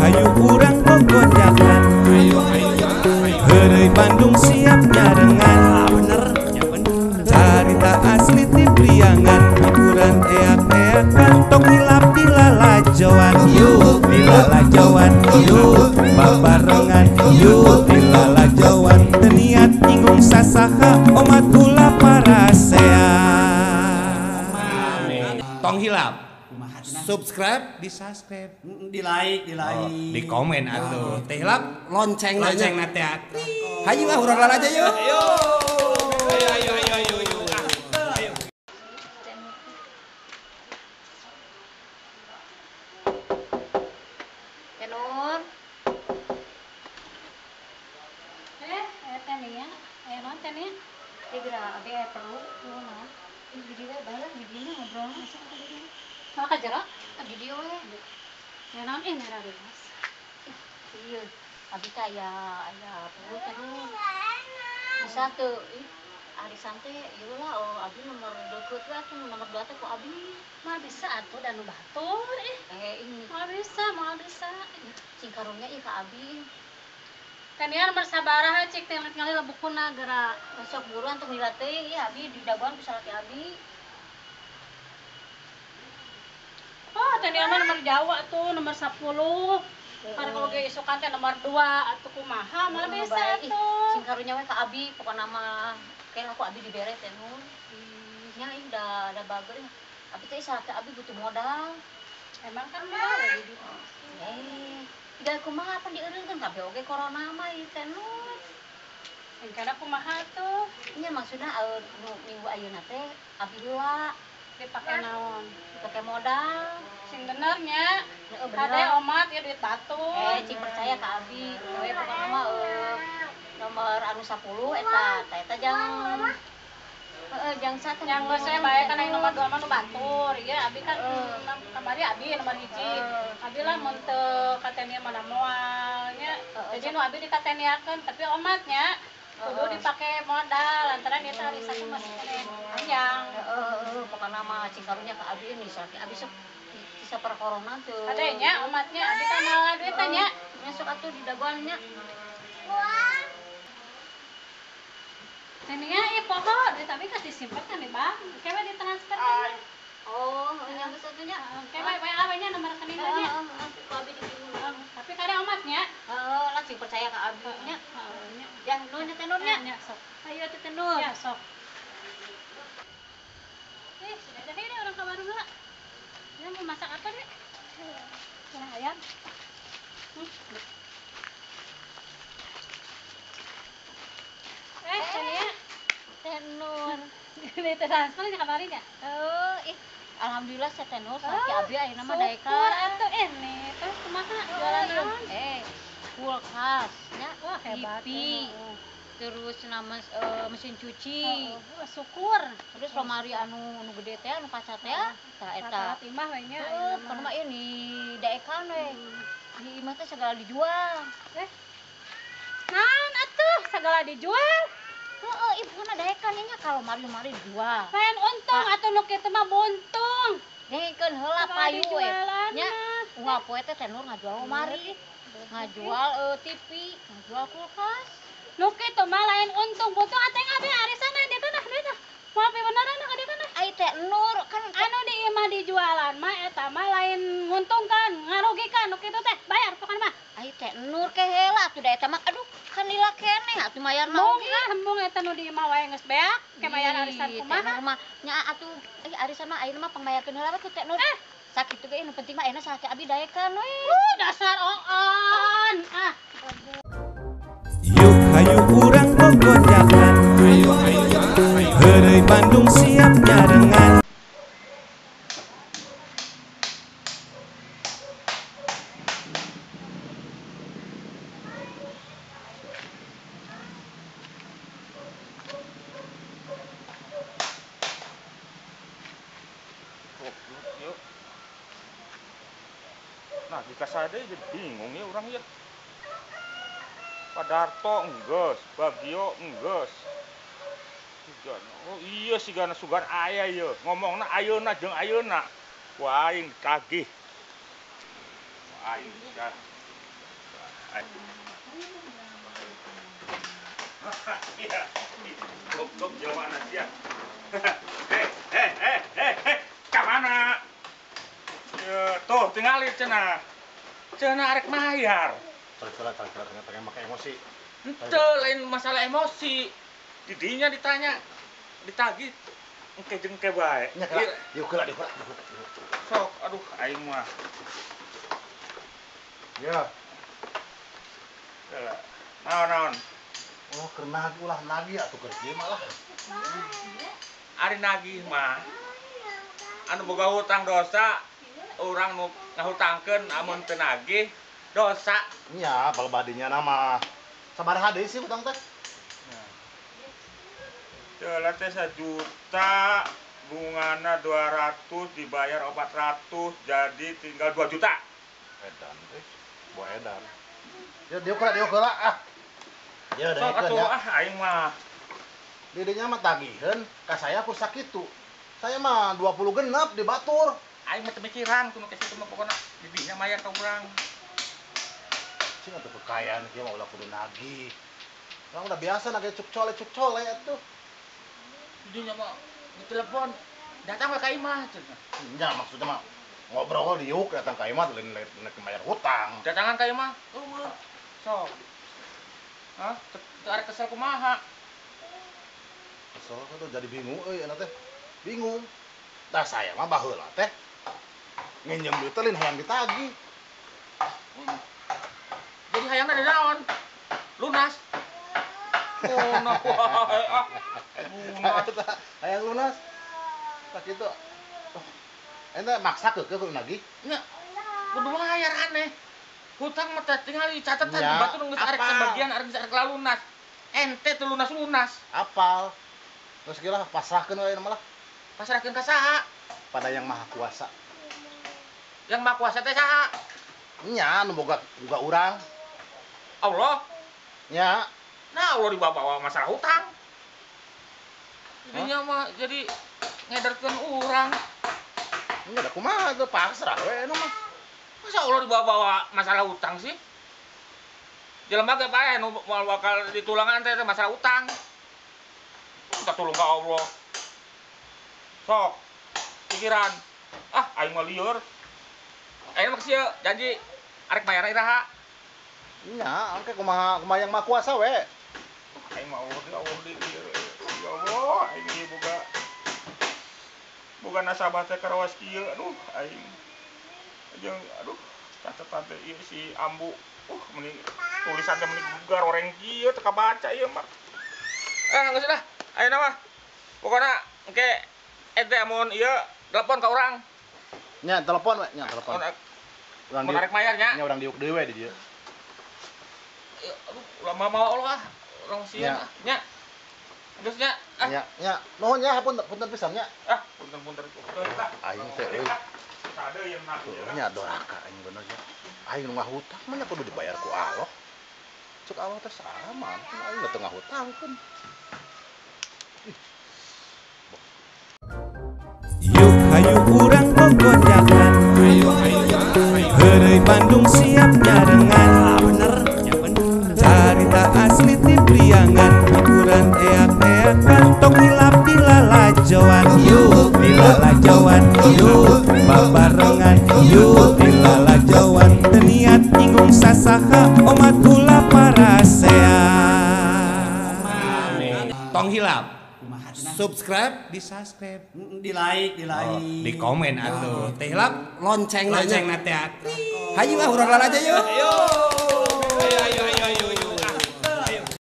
hayu urang gogodakan. Heureuy Bandung siap nyarengan. Carita asli ti Priangan, hiburan eak-eakan, tong hilap di lalajoan. Yuk di lalajoan, yuk babarengan, yuk di lalajoan. Teu niat nyinggung sasaha, omat ulah parasea. Tong hilap. Subscribe, di subscribe, di like, di komen atuh. Teh hilap lonceng nate. Hayu lah urang aja yuk. Ayo. Tenur. Tania, non Tania. Tigra, abi perlu naon. Video balas videonya ngobrol masa tadi. Mau ka jero? Video we. Ya naon ngara mas. Iya, abi kaya aya perlu tenur. Bisa tuh, arisan teh ieu lah abi nomor 2 we atuh nomor 2 teh ku abi. Mah bisa atuh dan nu batur ini. Mah bisa. Cing karunya ieu ka abi. Kan ya nomor sabaraha cik teh ngali lebukuna geura besok buruan teh mila teh ieu abi di daguan bisa laki abi. Oh, teh mah nomor Jawa tuh nomor 10. Karena kalau ge isukan teh nomor 2 atuh kumaha mah bisa tuh. Cing karunya we ka abi pokona mah kayak aku abi dibere teh nu. Nya ieu udah bager. Abi teh salaki abi butuh modal. Emang kan modal we di tidak kumaha apa dieureunkeun kabeh oge corona mah ieu teh nu. Engkana kumaha tuh? Nya maksudna minggu ayeuna teh abi heula dipake naon? Dipake modal. Sing bener nya. Hade omat ya duit batu. Cing percaya ka abi. We pokona mah nomor anu 10 eta jang satu yang geus saya bae kana nomor 2 mah nu batur. Ieu abi kan kamari abi nomor 1. Abi lah mun teu katenia mana moal nya. Jadi nu abi dikateniakeun tapi omatnya kudu dipake modal lantaran eta arisan mah masih panjang. Pokona mah cing karunya ka abi ini sakit abi sok bisa per corona tuh. Adanya omatnya abi kan malah duit nya. Masuk atuh di daguan nya. Tania ieu poho duit abi geus disimpen kan di bank. Kewe ditransfer kan. Oh, yang satunya. Kewe WA nya nomor rekeningna nya. Abi dikirim. Tapi kada omatnya. Lah cing percaya ka abi nya. Ya nuhun teh tenurnya. Nya sok. Ayo teh tenur. Ya sok. Sudah ada ini orang kamar heula. Dia mau masak apa, Dek? Kuah ayam. Tania. Tenur. Ini transfer di kamar ya? Alhamdulillah saya tenur sakit abi ayeuna mah daeka. Syukur atuh ini. Terus kumaha jualan naon? Kulkas nya. Wah, hebat. TV. Terus nama mesin cuci. Syukur. Terus lemari anu gede teh anu kaca teh tah eta. Timah we nya. Kan mah ieu ni daekan we. Di imah teh segala dijual. Naon atuh segala dijual? Ibuna daekan nya kalau mari dijual. Lain untung atuh nu kitu mah buntung. Daekeun heula payu we. Nya unggal poe teh tenur ngajual lemari. Ngajual TV, ngajual kulkas. Nu kitu mah lain untung buntung ateng abi arisan di kana duit ah. Moal beneran ka di kana. Ai teh nur kan anu di imah dijualan mah eta mah lain nguntungkan, ngarugikan nu kitu teh. Bayar pokona mah. Ai teh nur ke heula atuh da eta mah aduh kan lila keneh atuh mayar mah oge. Hembung eta nu di imah wae geus beak ke mayar arisan kumaha. Mah nya atuh arisan mah ayeuna mah pangbayarkeun heula tuh teh nur. Sakitu ge nu penting mah ayeuna salaki abi daekan we. Dasar oon. Yuk hayu urang gogodakan. Heureuy Bandung siap nyarengan. Nah, jika saya jadi bingung ya orang ya. Pak Darto enggeus, Bagio enggeus. Oh iya sih gana sugan aya ieu. Ngomongna ayeuna jeung ayeuna. Wah aing tagih. Wah aing Iya, cukup jawaban aja. Kamana? Tuh, tinggalin cenah. Cenah arek mayar. Pengen pakai emosi. Ente lain masalah emosi. Didinya ditanya, ditagih, engke jengke bae. Nya kala, yuk kala. Sok, aduh, aing mah. Ya. Naon. Oh, kena ulah lagi atuh kerja malah. Ari nagih mah. Anu boga hutang dosa, urang nu ngahutangkeun amun teu nagih dosa. Nya, bal badinya nama. Sabaraha deui sih utang teh? Teulah teh 1 juta, bungana 200 dibayar 400 jadi tinggal 2 juta. Edan teh. Boa edan. Ya dieu kala ah. Ya Sok atuh aing mah. Didinya mah tagiheun, ka saya ku sakitu. Saya mah 20 genep dibatur. Aing mah teu mikiran kudu ke situ mah pokona didinya mayar ka urang. Cing atuh kekayaan kieu mah ulah kudu nagih. Orang udah biasa nagih cuk cole atuh. Didinya mah ditelepon, datang ka imah cenah. Nya maksudnya mah ngobrol diuk datang ka imah lain bayar hutang. Datangan ka imah, sok. Hah? Teu arek kesel kumaha? Kesel tuh jadi bingung euy eta teh. Bingung. Tah saya mah baheula teh nginjem duit teh lain hayang ditagih. Jadi hayangna ada naon? Lunas. Oh, nah wae ah. Lunas. Hayang lunas. Tak kitu. Oh. Eta maksa keukeuh nagih. Nya. Kudu mayar aneh. Hutang mah teh tinggal dicatatan Ya, batur geus arek sebagian arek bisa arek lunas. Ente teu lunas. Apal. Terus kira pasrahkeun we malah Pasrahkeun ka saha? pada yang maha kuasa. Yang maha kuasa teh saha? Nya nu boga urang. Allah. Nya. Nah, Allah dibawa masalah hutang. Jadinya mah jadi ngederkeun urang. Nya da kumaha teu pasrah we nu mah. Masa Allah dibawa masalah utang sih? Jelema ge bae nu bakal ditulangan teh masalah utang. Minta tulung ka Allah. Sok, pikiran. Ah, aing mah lieur. Aing mah kieu janji arek bayar iraha. Nya, angke kumaha yang maha kuasa we. Aing mah Allah di ya Allah, aing ieu boga nasabah teh karawas kieu. Aduh, aing jeung aduh catatan teh ieu si Ambu mending tulisan teh mending bugar orang kieu teu kabaca ieu mah geus dah ayeuna mah pokona engke ente amun ieu telepon ka urang Nya telepon we nya telepon urang mun arek mayar nya urang diuk deui we di dieu aduh lama mau Allah urang sieun nya geus nya nya nuhun nya punten pisan nya punten aing teh euy ada yang nak nya doraka aing bener nya aing nu ngahutang mah nya kudu dibayar ku Allah cuk Allah teh saha mah aing teu ngahutangkeun Yuk hayu urang gogojakan Heureuy Bandung siap nyarengan Carita asli ti Priangan hiburan eak-eakan tong hilap di lalajoan Yuk di lalajoan yuk babarengan yuk di lalajoan teu niat nyinggung sasaha omat ulah parasean tong hilap subscribe di subscribe Di like di komen atuh teh hilap lonceng lonceng na teh hayu urang aja yuk